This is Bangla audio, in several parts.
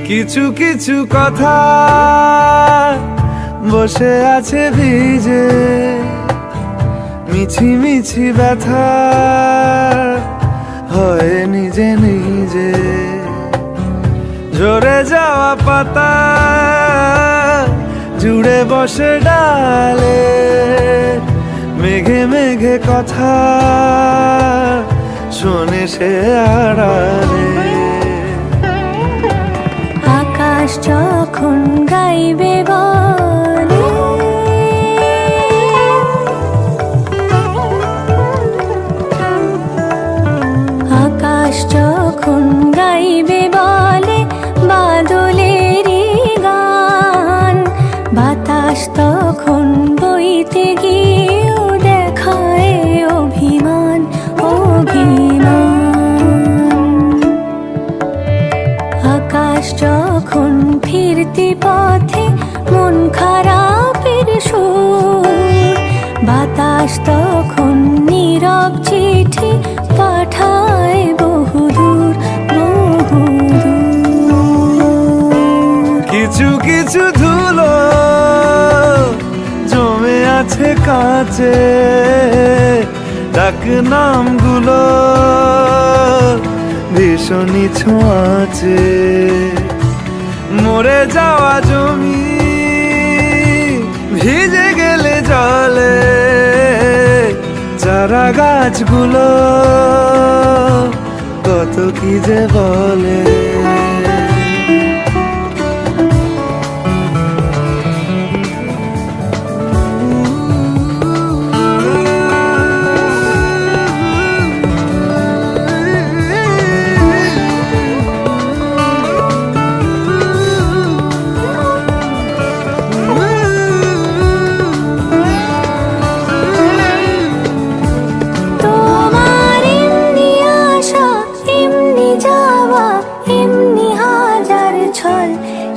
কিছু কিছু কথা বসে আছে ভিজে, মিছি মিছি ব্যথা হয় নিজে নিজে। ঝরে যাওয়া পাতা জুড়ে বসে ডালে, মেঘে মেঘে কথা শোনে সে আড়ালে। আকাশ যখন গাইবে বলে, আকাশ যখন গাইবে বলে বাদলেরই গান, বাতাস তখন বইতে গিয়েও দেখায় অভিমান অভিমান। আকাশ যখন ফিরতি পথে মন খারাপের সুর, বাতাস তখন নীরব চিঠি পাঠায় বহুদূর বহুদূর। কিছু কিছু ধুলো জমে আছে কাঁচে, ডাক নামগুলো ভীষণই ছোঁয়াচে। মরে যাওয়া জমি ভিজে গেলে জলে, চারা গাছগুলো কত কি যে বলে।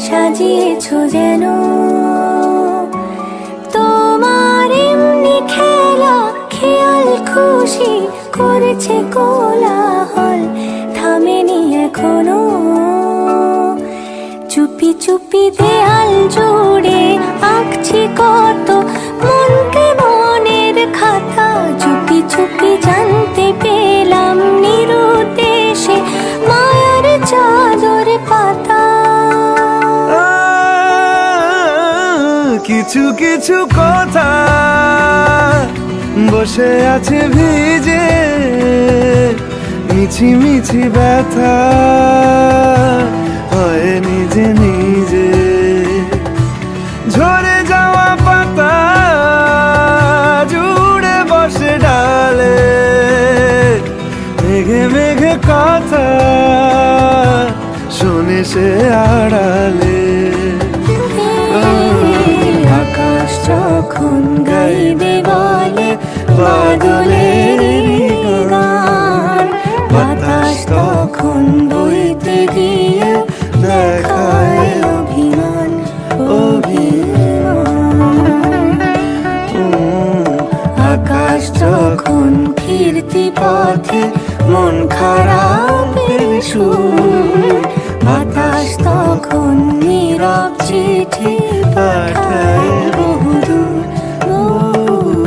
সাজিয়েছো যেন তোমার এমনি খেলা, খেয়াল খুশি করেছে কোলাহল, থামেনি এখনো। চুপি চুপি দেয়াল জুড়ে আঁকছি কত মনকে মনের খাতা, চুপি চুপি জানতে পেলাম নিরুদ্দেশে মায়ার চাদর পাতা। কিছু কিছু কথা বসে আছে ভিজে, মিছি মিছি ব্যথা হয় নিজে নিজে। ঝরে যাওয়া পাতা জুড়ে বসে ডালে, মেঘে মেঘে কথা শোনে সে আড়ালে। আকাশ যখন গাইবে বলে বাদলের গান, বাতাস তখন বইতে গিয়ে দেখায় অভিমান অভিমান। আকাশ যখন ফিরতি পথে মন খারাপের সুর, বাতাস তখন নীরব চিঠি পাঠায় বহুদূর বহুদূর।